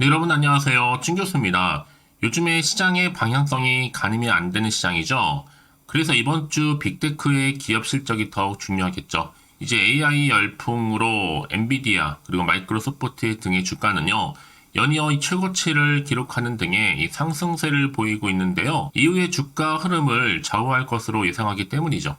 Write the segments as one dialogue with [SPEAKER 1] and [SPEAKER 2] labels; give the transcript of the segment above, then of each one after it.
[SPEAKER 1] 네, 여러분 안녕하세요. 찐 교수입니다. 요즘에 시장의 방향성이 가늠이 안 되는 시장이죠. 그래서 이번 주 빅테크의 기업 실적이 더욱 중요하겠죠. 이제 AI 열풍으로 엔비디아 그리고 마이크로소프트 등의 주가는요. 연이어 이 최고치를 기록하는 등의 이 상승세를 보이고 있는데요. 이후의 주가 흐름을 좌우할 것으로 예상하기 때문이죠.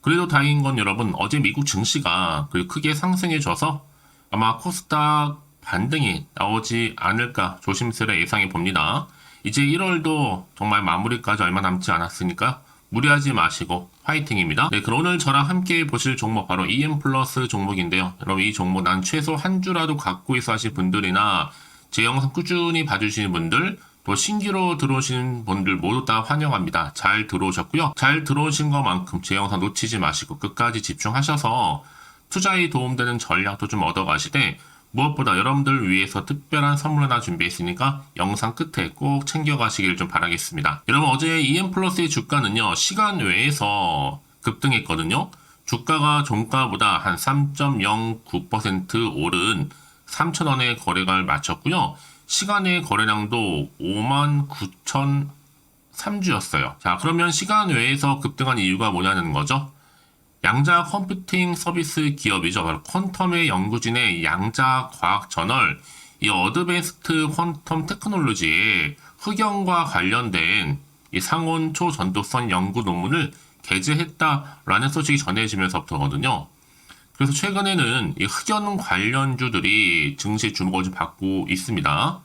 [SPEAKER 1] 그래도 다행인 건 여러분 어제 미국 증시가 크게 상승해져서 아마 코스닥 반등이 나오지 않을까 조심스레 예상해 봅니다. 이제 1월도 정말 마무리까지 얼마 남지 않았으니까 무리하지 마시고 화이팅입니다. 네, 그럼 오늘 저랑 함께 보실 종목 바로 EM 플러스 종목인데요. 여러분 이 종목 난 최소 한 주라도 갖고 있어 하실 분들이나 제 영상 꾸준히 봐주시는 분들 또 신규로 들어오신 분들 모두 다 환영합니다. 잘 들어오셨고요. 잘 들어오신 것만큼 제 영상 놓치지 마시고 끝까지 집중하셔서 투자에 도움되는 전략도 좀 얻어가시되 무엇보다 여러분들 위해서 특별한 선물 하나 준비했으니까 영상 끝에 꼭 챙겨가시길 좀 바라겠습니다. 여러분 어제 EM 플러스의 주가는요. 시간 외에서 급등했거든요. 주가가 종가보다 한 3.09% 오른 3,000원의 거래가를 마쳤고요. 시간의 거래량도 59,003주였어요. 자, 그러면 시간 외에서 급등한 이유가 뭐냐는 거죠? 양자 컴퓨팅 서비스 기업이죠. 바로 퀀텀의 연구진의 양자 과학 저널, 이 어드밴스트 퀀텀 테크놀로지의 흑연과 관련된 이 상온 초전도선 연구 논문을 게재했다라는 소식이 전해지면서부터거든요. 그래서 최근에는 이 흑연 관련주들이 증시 주목을 좀 받고 있습니다.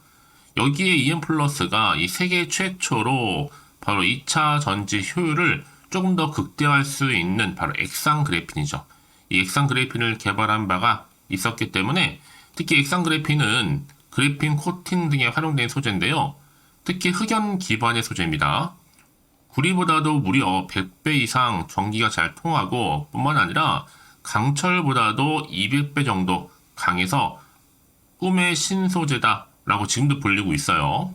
[SPEAKER 1] 여기에 EM 플러스가 이 세계 최초로 바로 2차 전지 효율을 조금 더 극대화할 수 있는 바로 액상 그래핀이죠. 이 액상 그래핀을 개발한 바가 있었기 때문에 특히 액상 그래핀은 그래핀 코팅 등에 활용된 소재인데요. 특히 흑연 기반의 소재입니다. 구리보다도 무려 100배 이상 전기가 잘 통하고 뿐만 아니라 강철보다도 200배 정도 강해서 꿈의 신소재다라고 지금도 불리고 있어요.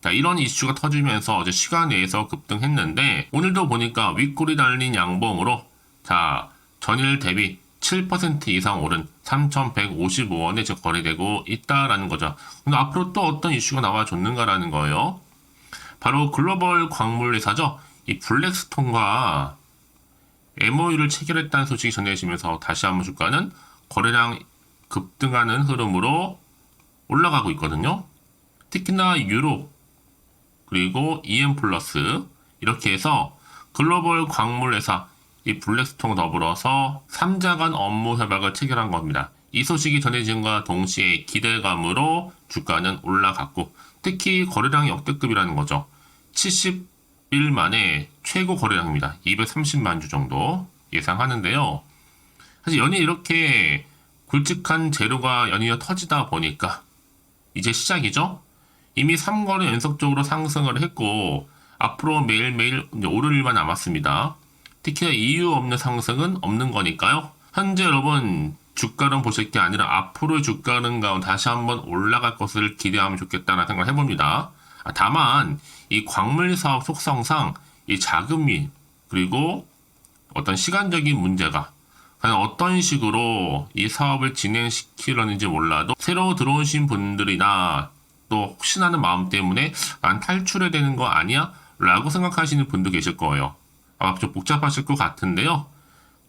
[SPEAKER 1] 자, 이런 이슈가 터지면서 어제 시간 내에서 급등했는데 오늘도 보니까 윗골이 달린 양봉으로 자, 전일 대비 7% 이상 오른 3,155원에 지금 거래되고 있다라는 거죠. 근데 앞으로 또 어떤 이슈가 나와줬는가라는 거예요. 바로 글로벌 광물 회사죠. 이 블랙스톤과 MOU를 체결했다는 소식이 전해지면서 다시 한번 주가는 거래량 급등하는 흐름으로 올라가고 있거든요. 특히나 유로 그리고 EM 플러스 이렇게 해서 글로벌 광물 회사 이 블랙스톤 더불어서 3자 간 업무 협약을 체결한 겁니다. 이 소식이 전해진과 동시에 기대감으로 주가는 올라갔고 특히 거래량이 역대급이라는 거죠. 70일 만에 최고 거래량입니다. 230만 주 정도 예상하는데요. 사실 연일 이렇게 굵직한 재료가 연이어 터지다 보니까 이제 시작이죠. 이미 3거래 연속적으로 상승을 했고 앞으로 매일매일 오를 일만 남았습니다. 특히나 이유 없는 상승은 없는 거니까요. 현재 여러분 주가는 보실 게 아니라 앞으로의 주가는 가운데 다시 한번 올라갈 것을 기대하면 좋겠다는 생각을 해봅니다. 다만 이 광물 사업 속성상 이 자금이 그리고 어떤 시간적인 문제가 과연 어떤 식으로 이 사업을 진행시키려는지 몰라도 새로 들어오신 분들이나 또 혹시나 하는 마음 때문에 난 탈출해야 되는 거 아니야? 라고 생각하시는 분도 계실 거예요. 아마 좀 복잡하실 것 같은데요.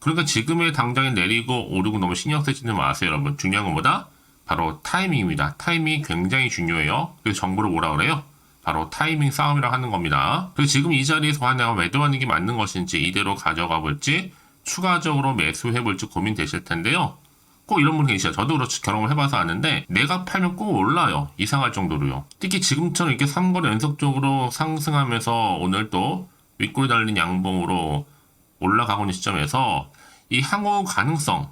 [SPEAKER 1] 그러니까 지금의 당장에 내리고 오르고 너무 신경 쓰지는 마세요, 여러분. 중요한 것보다 바로 타이밍입니다. 타이밍이 굉장히 중요해요. 그래서 정보를 뭐라 그래요? 바로 타이밍 싸움이라고 하는 겁니다. 그래서 지금 이 자리에서 과연 내가 매도하는 게 맞는 것인지 이대로 가져가 볼지 추가적으로 매수해 볼지 고민되실 텐데요. 꼭 이런 분 계시죠. 저도 그렇지 경험을 해봐서 아는데 내가 팔면 꼭 올라요. 이상할 정도로요. 특히 지금처럼 이렇게 3거래 연속적으로 상승하면서 오늘 또 윗골이 달린 양봉으로 올라가고 있는 시점에서 이 향후 가능성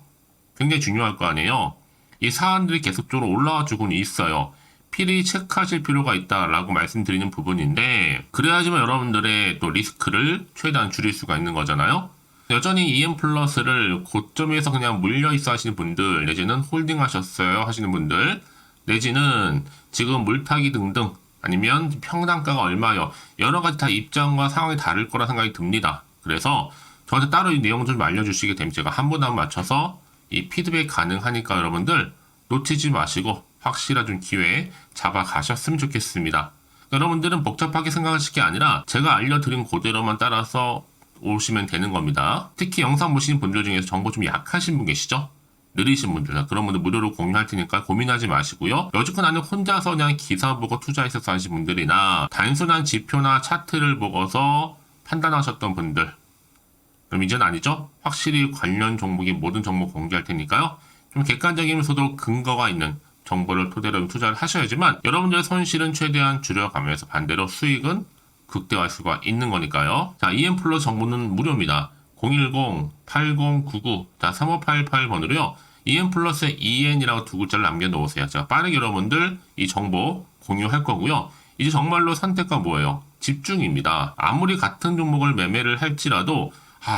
[SPEAKER 1] 굉장히 중요할 거 아니에요. 이 사안들이 계속적으로 올라와 주고는 있어요. 필히 체크하실 필요가 있다라고 말씀드리는 부분인데 그래야지만 여러분들의 또 리스크를 최대한 줄일 수가 있는 거잖아요. 여전히 EM 플러스를 고점에서 그냥 물려 있어 하시는 분들 내지는 홀딩 하셨어요 하시는 분들 내지는 지금 물타기 등등 아니면 평단가가 얼마요 여러 가지 다 입장과 상황이 다를 거라 생각이 듭니다. 그래서 저한테 따로 이 내용 좀 알려주시게 되면 제가 한 번 한 번 맞춰서 이 피드백 가능하니까 여러분들 놓치지 마시고 확실한 좀 기회 잡아가셨으면 좋겠습니다. 여러분들은 복잡하게 생각하실 게 아니라 제가 알려드린 그대로만 따라서 오시면 되는 겁니다. 특히 영상 보시는 분들 중에서 정보 좀 약하신 분 계시죠? 느리신 분들, 그런 분들 무료로 공유할 테니까 고민하지 마시고요. 여지껏 나는 혼자서 그냥 기사 보고 투자했어서 하신 분들이나 단순한 지표나 차트를 보고서 판단하셨던 분들, 그럼 이제는 아니죠? 확실히 관련 종목인 모든 종목 공개할 테니까요. 좀 객관적이면서도 근거가 있는 정보를 토대로 투자를 하셔야지만 여러분들의 손실은 최대한 줄여가면서 반대로 수익은 극대화할 수가 있는 거니까요. 자, EM플러스 정보는 무료입니다. 010-8099, 자, 3588번으로요. EM플러스에 EN이라고 두 글자를 남겨놓으세요. 자, 빠르게 여러분들 이 정보 공유할 거고요. 이제 정말로 선택과 뭐예요? 집중입니다. 아무리 같은 종목을 매매를 할지라도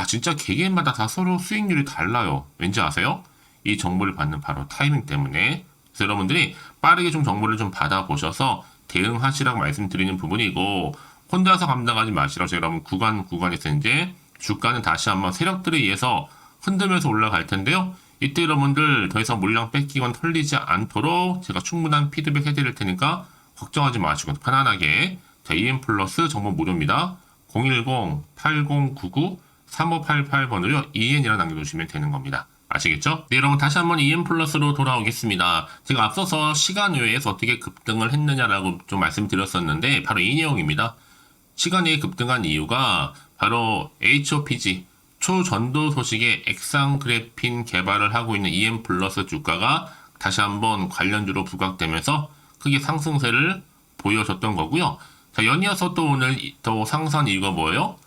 [SPEAKER 1] 진짜 개개인마다 다 서로 수익률이 달라요. 왠지 아세요? 이 정보를 받는 바로 타이밍 때문에. 그래서 여러분들이 빠르게 좀 정보를 좀 받아보셔서 대응하시라고 말씀드리는 부분이고, 혼자서 감당하지 마시라고 여러분 구간에서 이제 주가는 다시 한번 세력들에 의해서 흔들면서 올라갈 텐데요. 이때 여러분들 더 이상 물량 뺏기거나 털리지 않도록 제가 충분한 피드백 해드릴 테니까 걱정하지 마시고 편안하게 자, EM플러스 정보 무료입니다. 010-8099-3588번으로 EN이라 남겨두시면 되는 겁니다. 아시겠죠? 네, 여러분 다시 한번 EM플러스로 돌아오겠습니다. 제가 앞서서 시간 외에서 어떻게 급등을 했느냐라고 좀 말씀드렸었는데 바로 이 내용입니다. 시간 외에 급등한 이유가 바로 HOPG 초전도 소식의 액상그래핀 개발을 하고 있는 EM플러스 주가가 다시 한번 관련주로 부각되면서 크게 상승세를 보여줬던 거고요. 자, 연이어서 또 오늘 또 상승한 이유가 뭐예요?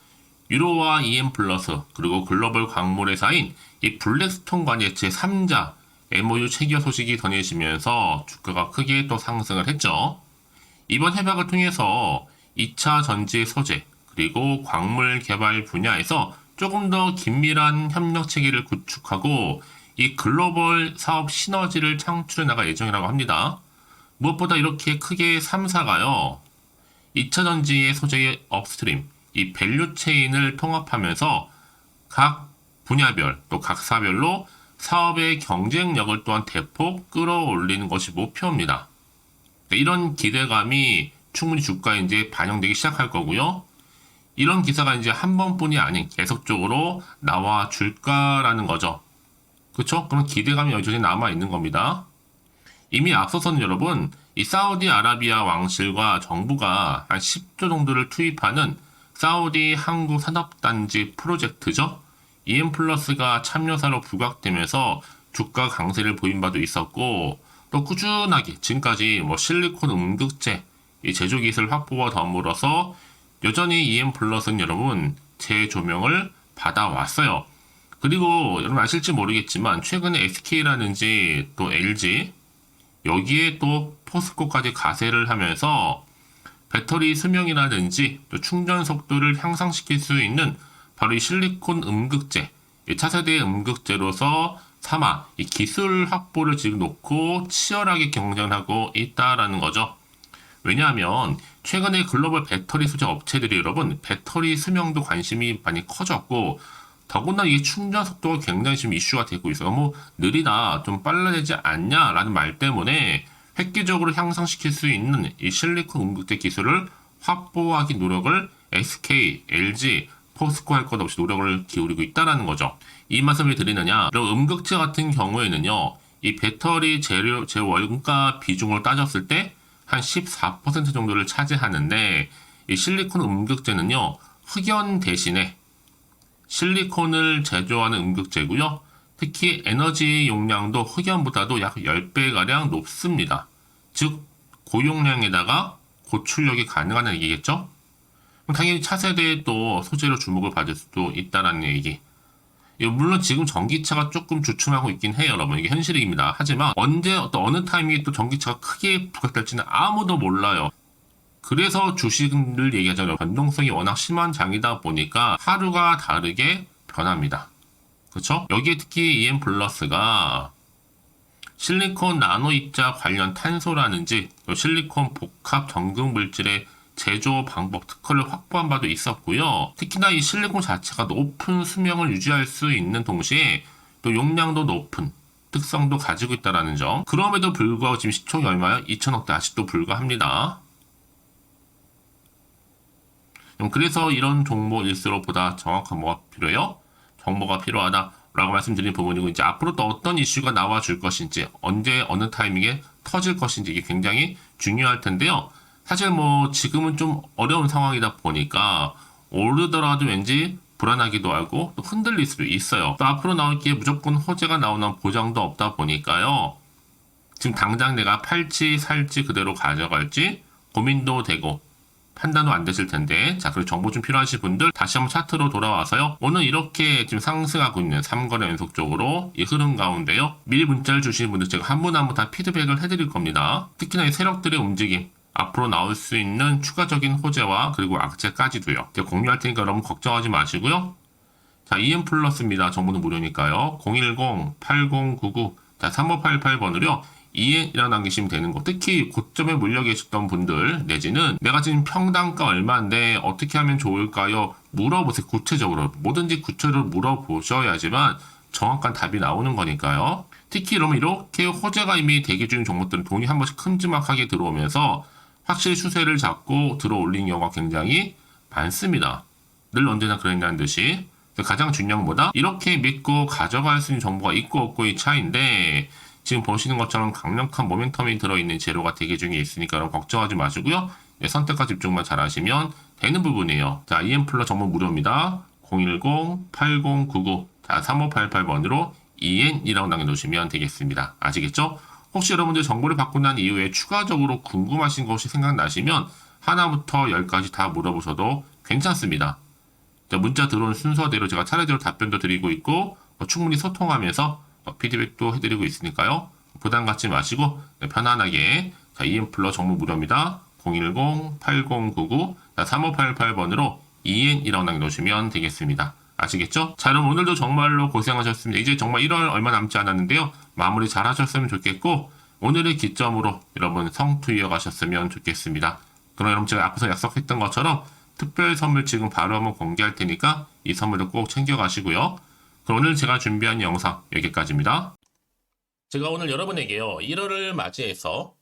[SPEAKER 1] 유로와 EM플러스 그리고 글로벌 광물회사인 이 블랙스톤과의 제3자 MOU 체결 소식이 전해지면서 주가가 크게 또 상승을 했죠. 이번 협약을 통해서 2차 전지 소재 그리고 광물 개발 분야에서 조금 더 긴밀한 협력 체계를 구축하고 이 글로벌 사업 시너지를 창출해 나갈 예정이라고 합니다. 무엇보다 이렇게 크게 3사가요. 2차 전지의 소재의 업스트림, 이 밸류 체인을 통합하면서 각 분야별 또 각 사별로 사업의 경쟁력을 또한 대폭 끌어올리는 것이 목표입니다. 이런 기대감이 충분히 주가에 이제 반영되기 시작할 거고요. 이런 기사가 이제 한 번뿐이 아닌 계속적으로 나와 줄까라는 거죠. 그렇죠? 그런 기대감이 여전히 남아 있는 겁니다. 이미 앞서서는 여러분 이 사우디아라비아 왕실과 정부가 한 10조 정도를 투입하는 사우디 항구산업단지 프로젝트죠. EM플러스가 참여사로 부각되면서 주가 강세를 보인 바도 있었고 또 꾸준하게 지금까지 실리콘 음극재 이 제조 기술 확보와 더불어서 여전히 EM플러스는 여러분 재조명을 받아왔어요. 그리고 여러분 아실지 모르겠지만 최근에 SK라든지 또 LG 여기에 또 포스코까지 가세를 하면서 배터리 수명이라든지 또 충전 속도를 향상시킬 수 있는 바로 이 실리콘 음극재, 이 차세대 음극재로서 삼아 이 기술 확보를 지금 놓고 치열하게 경쟁하고 있다라는 거죠. 왜냐하면 최근에 글로벌 배터리 소재 업체들이 여러분 배터리 수명도 관심이 많이 커졌고 더군다나 이 충전 속도가 굉장히 지금 이슈가 되고 있어요. 너무 느리다, 좀 빨라지지 않냐라는 말 때문에 획기적으로 향상시킬 수 있는 이 실리콘 음극재 기술을 확보하기 노력을 SK, LG, 포스코 할 것 없이 노력을 기울이고 있다는 거죠. 이 말씀을 드리느냐, 이런 음극재 같은 경우에는요, 이 배터리 재료, 제 원가 비중으로 따졌을 때 한 14% 정도를 차지하는데 이 실리콘 음극재는요, 흑연 대신에 실리콘을 제조하는 음극재고요. 특히 에너지 용량도 흑연보다도 약 10배가량 높습니다. 즉 고용량에다가 고출력이 가능한 얘기겠죠? 당연히 차세대에 또 소재로 주목을 받을 수도 있다는 얘기. 물론 지금 전기차가 조금 주춤하고 있긴 해요, 여러분. 이게 현실입니다. 하지만 언제 또 어느 타이밍에 또 전기차가 크게 부각될지는 아무도 몰라요. 그래서 주식을 얘기하잖아요. 변동성이 워낙 심한 장이다 보니까 하루가 다르게 변합니다. 그렇죠? 여기에 특히 EM플러스가 실리콘 나노 입자 관련 탄소라든지 실리콘 복합 전극 물질의 제조 방법 특허를 확보한 바도 있었고요. 특히나 이 실리콘 자체가 높은 수명을 유지할 수 있는 동시에 또 용량도 높은 특성도 가지고 있다는 점. 그럼에도 불구하고 지금 시총이 얼마요? 2천억대 아직도 불과합니다. 그래서 이런 종목일수록 보다 정확한 뭐가 필요해요? 정보가 필요하다라고 말씀드린 부분이고, 이제 앞으로 또 어떤 이슈가 나와줄 것인지, 언제 어느 타이밍에 터질 것인지 이게 굉장히 중요할 텐데요. 사실 뭐 지금은 좀 어려운 상황이다 보니까 오르더라도 왠지 불안하기도 하고 또 흔들릴 수도 있어요. 또 앞으로 나올 기회에 무조건 호재가 나오는 보장도 없다 보니까요. 지금 당장 내가 팔지 살지 그대로 가져갈지 고민도 되고 판단도 안 되실 텐데, 자, 그리고 정보 좀 필요하신 분들 다시 한번 차트로 돌아와서요. 오늘 이렇게 지금 상승하고 있는 3거래 연속적으로 이 흐름 가운데요. 미리 문자를 주시는 분들 제가 한 분 한 분 다 피드백을 해드릴 겁니다. 특히나 이 세력들의 움직임, 앞으로 나올 수 있는 추가적인 호재와 그리고 악재까지도요. 제가 공유할 테니까 여러분 걱정하지 마시고요. 자, EM 플러스입니다. 정보는 무료니까요. 010-8099, 자, 3588번으로요. EN이라고 남기시면 되는 거. 특히 고점에 몰려 계셨던 분들 내지는 내가 지금 평당가 얼마인데 어떻게 하면 좋을까요? 물어보세요. 구체적으로. 뭐든지 구체적으로 물어보셔야지만 정확한 답이 나오는 거니까요. 특히 이러면 이렇게 호재가 이미 대기 중인 종목들은 돈이 한 번씩 큼지막하게 들어오면서 확실히 추세를 잡고 들어올린 경우가 굉장히 많습니다. 늘 언제나 그랬다는 듯이. 가장 중요한 건 뭐다? 이렇게 믿고 가져갈 수 있는 정보가 있고 없고의 차이인데, 지금 보시는 것처럼 강력한 모멘텀이 들어있는 재료가 대기 중에 있으니까 여러분 걱정하지 마시고요. 선택과 집중만 잘 하시면 되는 부분이에요. 자, EM 플러스 정보 무료입니다. 010-8099, 자, 3588번으로 EN이라고 남겨놓으시면 되겠습니다. 아시겠죠? 혹시 여러분들 정보를 받고 난 이후에 추가적으로 궁금하신 것이 생각나시면 하나부터 10까지 다 물어보셔도 괜찮습니다. 자, 문자 들어오는 순서대로 제가 차례대로 답변도 드리고 있고 충분히 소통하면서 피드백도 해드리고 있으니까요. 부담 갖지 마시고 편안하게, 자, EM 플러스 정보 무료입니다. 010-8099, 3588번으로 EN이라고 남겨놓으시면 되겠습니다. 아시겠죠? 자, 여러분 오늘도 정말로 고생하셨습니다. 이제 정말 1월 얼마 남지 않았는데요. 마무리 잘 하셨으면 좋겠고, 오늘의 기점으로 여러분 성투 이어가셨으면 좋겠습니다. 그럼 여러분 제가 앞서서 약속했던 것처럼 특별 선물 지금 바로 한번 공개할 테니까 이 선물을 꼭 챙겨가시고요. 그럼 오늘 제가 준비한 영상 여기까지입니다. 제가 오늘 여러분에게요, 1월을 맞이해서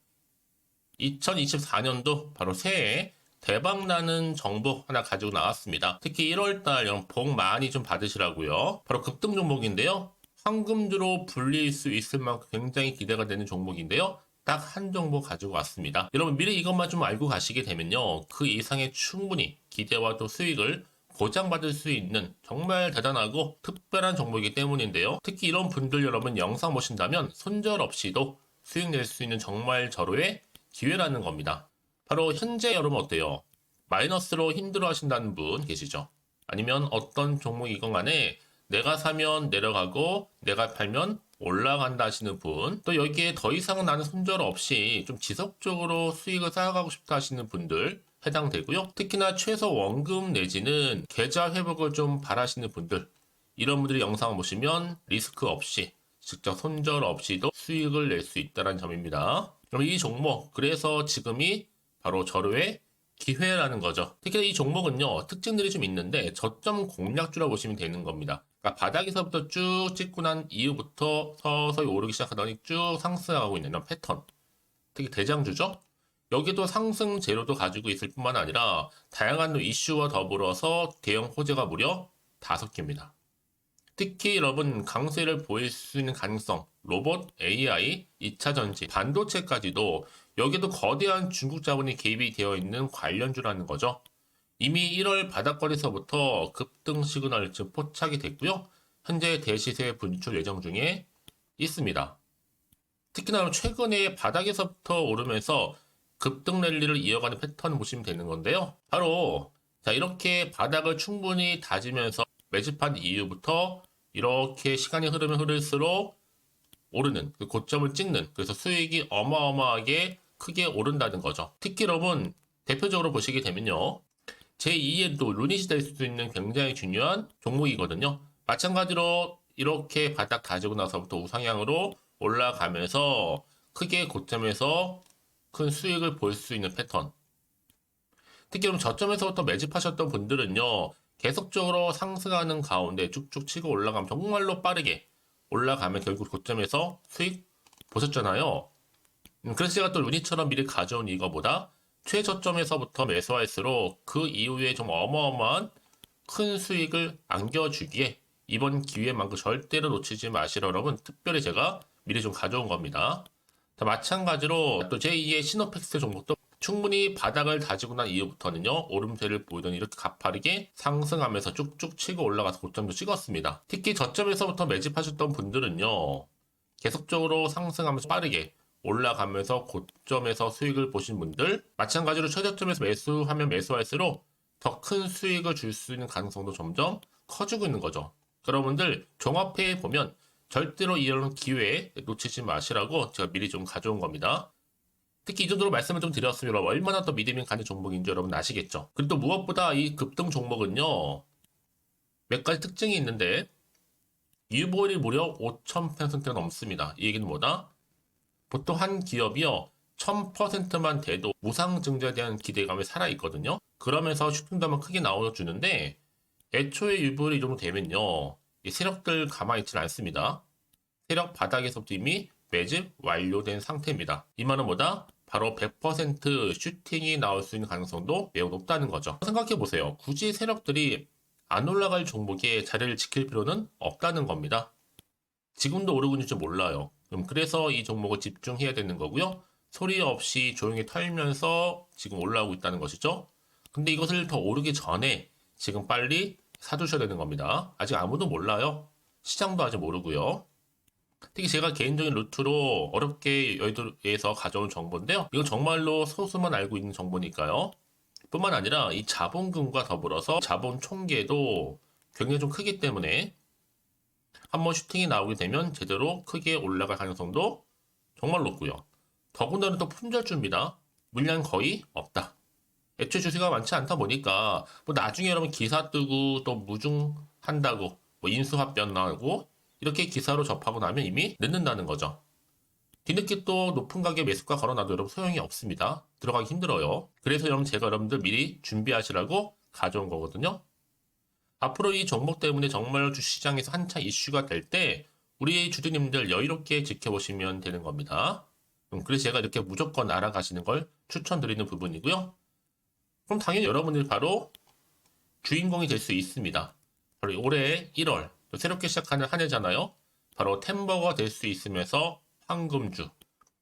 [SPEAKER 1] 2024년도 바로 새해 대박나는 정보 하나 가지고 나왔습니다. 특히 1월달 복 많이 좀 받으시라고요. 바로 급등 종목인데요. 황금주로 불릴 수 있을 만큼 굉장히 기대가 되는 종목인데요. 딱 한 종목 가지고 왔습니다. 여러분 미리 이것만 좀 알고 가시게 되면요, 그 이상의 충분히 기대와 또 수익을 보장받을 수 있는 정말 대단하고 특별한 종목이기 때문인데요. 특히 이런 분들 여러분 영상 보신다면 손절없이도 수익 낼 수 있는 정말 절호의 기회라는 겁니다. 바로 현재 여러분 어때요? 마이너스로 힘들어 하신다는 분 계시죠? 아니면 어떤 종목이건 간에 내가 사면 내려가고 내가 팔면 올라간다 하시는 분, 또 여기에 더 이상 나는 손절 없이 좀 지속적으로 수익을 쌓아가고 싶다 하시는 분들 해당되고요. 특히나 최소 원금 내지는 계좌 회복을 좀 바라시는 분들, 이런 분들이 영상을 보시면 리스크 없이 직접 손절 없이도 수익을 낼 수 있다는 점입니다. 그럼 이 종목, 그래서 지금이 바로 절호의 기회라는 거죠. 특히 이 종목은요, 특징들이 좀 있는데 저점 공략주라고 보시면 되는 겁니다. 그러니까 바닥에서부터 쭉 찍고 난 이후부터 서서히 오르기 시작하더니 쭉 상승하고 있는 이런 패턴. 특히 대장주죠. 여기도 상승 재료도 가지고 있을 뿐만 아니라 다양한 이슈와 더불어서 대형 호재가 무려 5개입니다. 특히 여러분 강세를 보일 수 있는 가능성, 로봇, AI, 2차 전지, 반도체까지도 여기도 거대한 중국 자본이 개입이 되어 있는 관련주라는 거죠. 이미 1월 바닥거리에서부터 급등 시그널 즉 포착이 됐고요. 현재 대시세 분출 예정 중에 있습니다. 특히나 최근에 바닥에서부터 오르면서 급등 랠리를 이어가는 패턴을 보시면 되는 건데요. 바로 자, 이렇게 바닥을 충분히 다지면서 매집한 이후부터 이렇게 시간이 흐르면 흐를수록 오르는, 그 고점을 찍는, 그래서 수익이 어마어마하게 크게 오른다는 거죠. 특히 여러분 대표적으로 보시게 되면요, 제2의 또 루닛이 될 수 있는 굉장히 중요한 종목이거든요. 마찬가지로 이렇게 바닥 다지고 나서부터 우상향으로 올라가면서 크게 고점에서 큰 수익을 볼 수 있는 패턴. 특히 그럼 저점에서부터 매집하셨던 분들은요, 계속적으로 상승하는 가운데 쭉쭉 치고 올라가면 정말로 빠르게 올라가면 결국 고점에서 수익 보셨잖아요. 그래서 제가 또 루니처럼 미리 가져온 이거보다 최저점에서부터 매수할수록 그 이후에 좀 어마어마한 큰 수익을 안겨주기에 이번 기회만큼 절대로 놓치지 마시라 여러분 특별히 제가 미리 좀 가져온 겁니다. 자, 마찬가지로 또 제2의 시노팩스 종목도 충분히 바닥을 다지고 난 이후부터는요 오름세를 보이더니 이렇게 가파르게 상승하면서 쭉쭉 치고 올라가서 고점도 찍었습니다. 특히 저점에서부터 매집하셨던 분들은요 계속적으로 상승하면서 빠르게 올라가면서 고점에서 수익을 보신 분들 마찬가지로 최저점에서 매수하면 매수할수록 더 큰 수익을 줄 수 있는 가능성도 점점 커지고 있는 거죠. 여러분들 종합해 보면 절대로 이런 기회에 놓치지 마시라고 제가 미리 좀 가져온 겁니다. 특히 이 정도로 말씀을 좀 드렸으면 여러분 얼마나 더 믿음이 가는 종목인지 여러분 아시겠죠? 그리고 또 무엇보다 이 급등 종목은요 몇 가지 특징이 있는데 유보율이 무려 5,000%가 넘습니다. 이 얘기는 뭐다? 보통 한 기업이요 1000%만 돼도 무상증자에 대한 기대감이 살아있거든요. 그러면서 슈팅도 한번 크게 나와주는데 애초에 유보율이 이 정도 되면요 이 세력들 가만히 있지는 않습니다. 세력 바닥에서부터 이미 매집 완료된 상태입니다. 이 말은 뭐다? 바로 100% 슈팅이 나올 수 있는 가능성도 매우 높다는 거죠. 생각해보세요. 굳이 세력들이 안 올라갈 종목에 자리를 지킬 필요는 없다는 겁니다. 지금도 오르고 있는지 몰라요. 그래서 이 종목을 집중해야 되는 거고요. 소리 없이 조용히 털면서 지금 올라오고 있다는 것이죠. 근데 이것을 더 오르기 전에 지금 빨리 사두셔야 되는 겁니다. 아직 아무도 몰라요. 시장도 아직 모르고요. 특히 제가 개인적인 루트로 어렵게 여의도에서 가져온 정보인데요. 이건 정말로 소수만 알고 있는 정보니까요. 뿐만 아니라 이 자본금과 더불어서 자본 총계도 굉장히 좀 크기 때문에 한번 슈팅이 나오게 되면 제대로 크게 올라갈 가능성도 정말 높고요. 더군다나 또 품절주입니다. 물량 거의 없다. 애초에 주식가 많지 않다 보니까 뭐 나중에 여러분 기사 뜨고 또 무중한다고 뭐 인수합병 나오고 이렇게 기사로 접하고 나면 이미 늦는다는 거죠. 뒤늦게 또 높은 가격에 매수가 걸어놔도 여러분 소용이 없습니다. 들어가기 힘들어요. 그래서 여러분 제가 여러분들 미리 준비하시라고 가져온 거거든요. 앞으로 이 종목 때문에 정말 주시장에서 한창 이슈가 될 때 우리 주주님들 여유롭게 지켜보시면 되는 겁니다. 그래서 제가 이렇게 무조건 알아가시는 걸 추천드리는 부분이고요. 그럼 당연히 여러분들이 바로 주인공이 될 수 있습니다. 바로 올해 1월 또 새롭게 시작하는 한 해잖아요. 바로 템버가 될 수 있으면서 황금주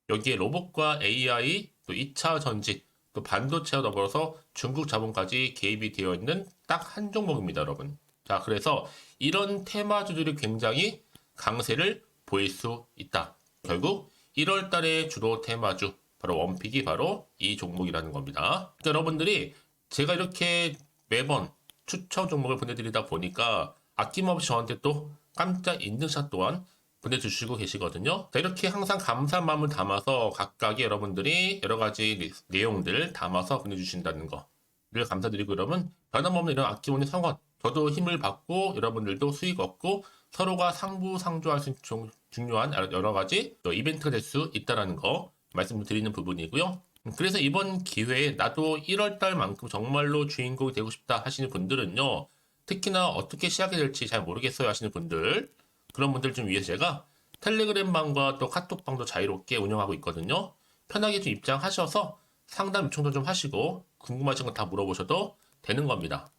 [SPEAKER 1] 여기에 로봇과 AI 또 2차 전지 또 반도체와 더불어서 중국 자본까지 개입이 되어 있는 딱 한 종목입니다, 여러분. 자, 그래서 이런 테마주들이 굉장히 강세를 보일 수 있다. 결국 1월 달에 주로 테마주 바로 원픽이 바로 이 종목이라는 겁니다. 그러니까 여러분들이 제가 이렇게 매번 추천 종목을 보내드리다 보니까 아낌없이 저한테 또 깜짝 인증샷 또한 보내주시고 계시거든요. 자, 이렇게 항상 감사한 마음을 담아서 각각의 여러분들이 여러 가지 내용들 담아서 보내주신다는 거를 감사드리고 여러분 변함없는 이런 아낌없는 성원 저도 힘을 받고 여러분들도 수익 얻고 서로가 상부상조할 수 있는 중요한 여러 가지 이벤트가 될 수 있다는 거 말씀드리는 부분이고요. 그래서 이번 기회에 나도 1월달만큼 정말로 주인공이 되고 싶다 하시는 분들은요. 특히나 어떻게 시작이 될지 잘 모르겠어요 하시는 분들 그런 분들 좀 위해서 제가 텔레그램 방과 또 카톡방도 자유롭게 운영하고 있거든요. 편하게 좀 입장하셔서 상담 요청도 좀 하시고 궁금하신 거 다 물어보셔도 되는 겁니다.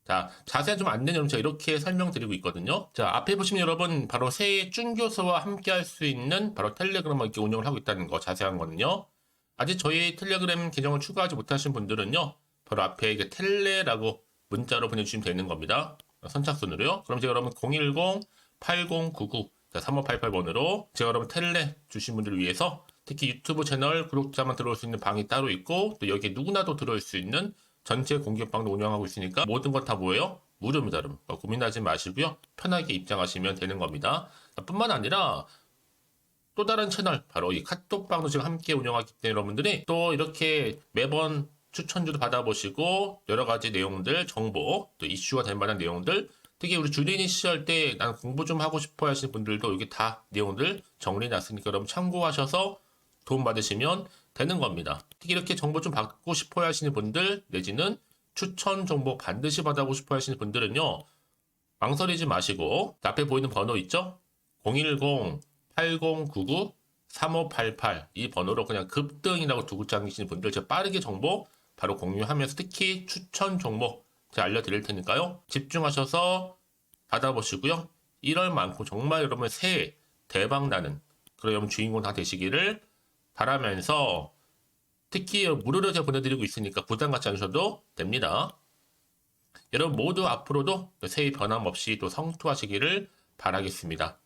[SPEAKER 1] 자, 자세한 좀 안내는 여러분 제가 이렇게 설명드리고 있거든요. 자, 앞에 보시면 여러분 바로 새해 쭌교수와 함께 할 수 있는 바로 텔레그램을 이렇게 운영을 하고 있다는 거 자세한 거는요. 아직 저희 텔레그램 계정을 추가하지 못하신 분들은요. 바로 앞에 이게 텔레라고 문자로 보내주시면 되는 겁니다. 선착순으로요. 그럼 제가 여러분 010-8099-3588번으로 제가 여러분 텔레 주신 분들을 위해서 특히 유튜브 채널 구독자만 들어올 수 있는 방이 따로 있고 또 여기에 누구나도 들어올 수 있는 전체 공개방도 운영하고 있으니까 모든 것 다 뭐예요? 무료입니다, 여러분. 고민하지 마시고요. 편하게 입장하시면 되는 겁니다. 뿐만 아니라 또 다른 채널, 바로 이 카톡방도 지금 함께 운영하기 때문에 여러분들이 또 이렇게 매번 추천주도 받아보시고 여러 가지 내용들, 정보, 또 이슈가 될 만한 내용들 특히 우리 주린이 시절 때 나는 공부 좀 하고 싶어 하시는 분들도 여기 다 내용들 정리해놨으니까 여러분 참고하셔서 도움 받으시면 되는 겁니다. 특히 이렇게 정보 좀 받고 싶어 하시는 분들 내지는 추천 정보 반드시 받아보고 싶어 하시는 분들은요. 망설이지 마시고 앞에 보이는 번호 있죠? 010-8099-3588 이 번호로 그냥 급등이라고 두고 다니시는 분들 제가 빠르게 정보 바로 공유하면서 특히 추천 종목 제가 알려드릴 테니까요. 집중하셔서 받아보시고요. 1월만큼 정말 여러분 새해 대박나는 그런 여러분 주인공 다 되시기를 바라면서 특히 무료로 제가 보내드리고 있으니까 부담 갖지 않으셔도 됩니다. 여러분 모두 앞으로도 새해 변함없이 또 성투하시기를 바라겠습니다.